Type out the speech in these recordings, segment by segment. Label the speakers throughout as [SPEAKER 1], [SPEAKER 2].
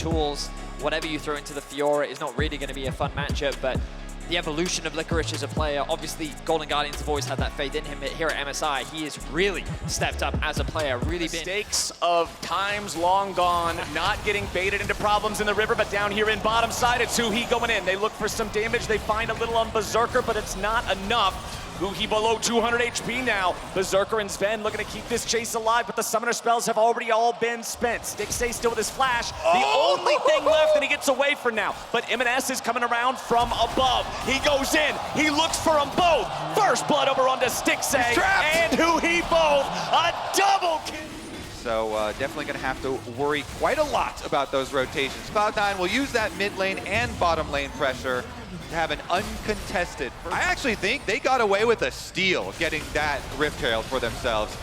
[SPEAKER 1] tools. Whatever you throw into the Fiora is not really going to be a fun matchup, but the evolution of Licorice as a player, obviously Golden Guardians have always had that faith in him, but here at MSI, he has really stepped up as a player, really been...
[SPEAKER 2] Mistakes of times long gone, not getting baited into problems in the river, but down here in bottom side, it's Huhi going in. They look for some damage, they find a little on Berserker, but it's not enough. Huhi below 200 HP now. Berserker and Sven looking to keep this chase alive, but the summoner spells have already all been spent. Stixay still with his flash. The only thing left, and he gets away for now. But M&S is coming around from above. He goes in. He looks for them both. First blood over onto Stixay and Huhi both. A double kill.
[SPEAKER 3] So definitely going to have to worry quite a lot about those rotations. Cloud9 will use that mid lane and bottom lane pressure to have an uncontested. I actually think they got away with a steal getting that Rift Herald for themselves,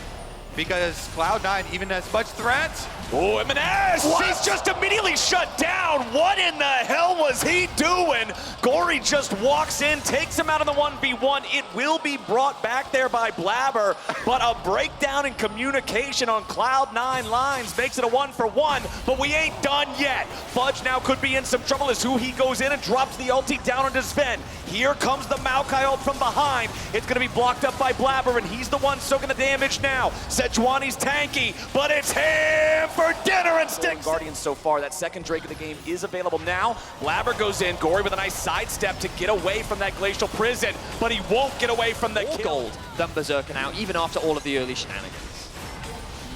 [SPEAKER 3] because Cloud9 even has much threat.
[SPEAKER 2] Oh, M&S! He's just immediately shut down. What in the hell was he doing? Gory just walks in, takes him out of the 1v1. It will be brought back there by Blabber, but a breakdown in communication on Cloud9 lines makes it a 1-for-1, but we ain't done yet. Fudge now could be in some trouble as Huhi goes in and drops the ulti down onto Sven. Here comes the Maokai ult from behind. It's gonna be blocked up by Blabber, and he's the one soaking the damage now. Sejuani's tanky, but it's him for dinner and sticks. Guardians so far, that second Drake of the game is available now. Blabber goes in, Gory with a nice sidestep to get away from that glacial prison, but he won't get away from the
[SPEAKER 1] More
[SPEAKER 2] kill.
[SPEAKER 1] gold than Berserker now, even after all of the early shenanigans.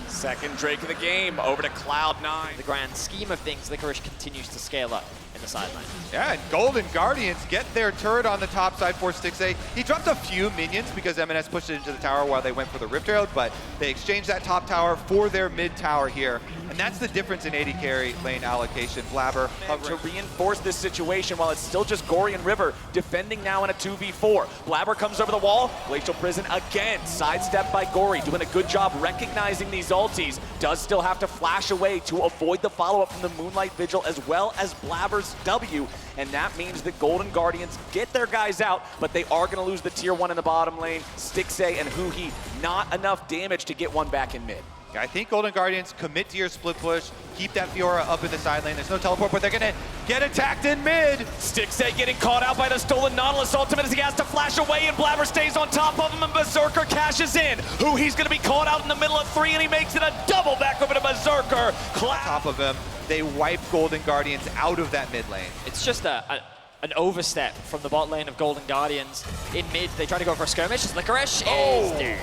[SPEAKER 2] Second Drake of the game, over to Cloud9.
[SPEAKER 1] In the grand scheme of things, Licorice continues to scale up in the sideline.
[SPEAKER 3] Yeah, and Golden Guardians get their turret on the top side for Stixay. He dropped a few minions because M&S pushed it into the tower while they went for the Rift Herald, but they exchanged that top tower for their mid tower here. And that's the difference in AD carry lane allocation. Blabber
[SPEAKER 2] To reinforce this situation while it's still just Gory and River defending now in a 2v4. Blabber comes over the wall, Glacial Prison again, sidestepped by Gory, doing a good job recognizing these ultis. Does still have to flash away to avoid the follow-up from the Moonlight Vigil as well as Blabber's W, and that means that Golden Guardians get their guys out, but they are gonna lose the tier 1 in the bottom lane. Stixay and Huhi, not enough damage to get one back in mid.
[SPEAKER 3] I think Golden Guardians commit to your split push, keep that Fiora up in the side lane. There's no teleport, but they're gonna get attacked in mid.
[SPEAKER 2] Stixay getting caught out by the stolen Nautilus ultimate as he has to flash away, and Blabber stays on top of him, and Berserker cashes in. He's gonna be caught out in the middle of 3, and he makes it a double back over to Berserker.
[SPEAKER 3] Top of him, they wipe Golden Guardians out of that mid lane.
[SPEAKER 1] It's just an overstep from the bot lane of Golden Guardians. In mid, they try to go for a skirmish. Licorice is dead.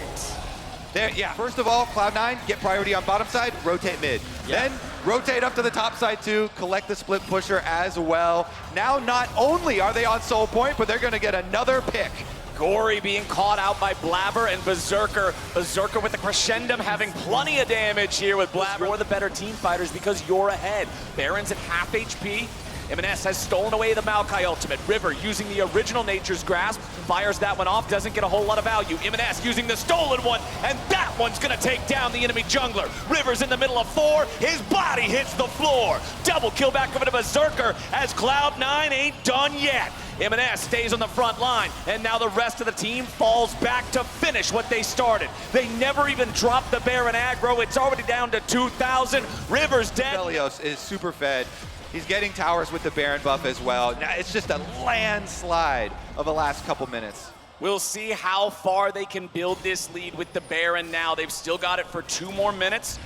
[SPEAKER 3] There, yeah. First of all, Cloud9, get priority on bottom side, rotate mid.
[SPEAKER 1] Yeah.
[SPEAKER 3] Then rotate up to the top side too, collect the split pusher as well. Now not only are they on soul point, but they're gonna get another pick.
[SPEAKER 2] Gory being caught out by Blabber and Berserker. Berserker with the crescendum having plenty of damage here with Blabber. You're the better team fighters because you're ahead. Baron's at half HP. M&S has stolen away the Maokai ultimate. River using the original Nature's Grasp, fires that one off, doesn't get a whole lot of value. M&S using the stolen one, and that one's gonna take down the enemy jungler. River's in the middle of 4, his body hits the floor. Double kill back over to Berserker as Cloud9 ain't done yet. M&S stays on the front line, and now the rest of the team falls back to finish what they started. They never even dropped the Baron aggro. It's already down to 2,000. River's dead.
[SPEAKER 3] Helios is super fed. He's getting towers with the Baron buff as well. Now it's just a landslide of the last couple minutes.
[SPEAKER 2] We'll see how far they can build this lead with the Baron now. They've still got it for 2 more minutes.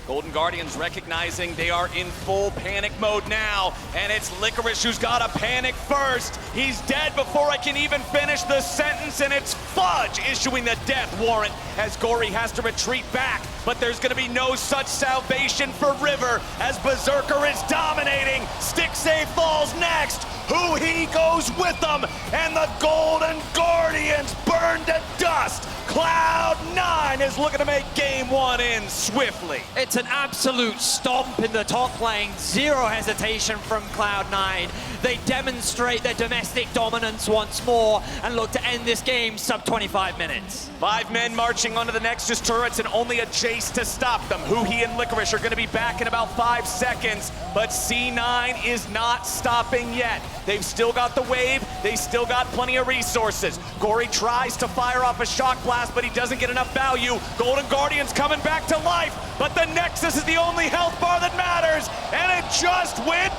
[SPEAKER 2] Golden Guardians recognizing they are in full panic mode now, and it's Licorice who's got to panic first. He's dead before I can even finish the sentence, and it's Fudge issuing the death warrant as Gory has to retreat back, but there's going to be no such salvation for River as Berserker is dominating. Stixay falls next. Huhi goes with them, and the Golden Guardians burn to dust. Cloud9 is looking to make game 1 end swiftly.
[SPEAKER 1] It's an absolute stomp in the top lane. Zero hesitation from Cloud9. They demonstrate their domestic dominance once more and look to end this game sub 25 minutes.
[SPEAKER 2] 5 men marching onto the Nexus turrets and only a Jace to stop them. Huhi and Licorice are going to be back in about 5 seconds, but C9 is not stopping yet. They've still got the wave. They still got plenty of resources. Gory tries to fire off a shock blast blast, but he doesn't get enough value. Golden Guardian's coming back to life, but the Nexus is the only health bar that matters, and it just went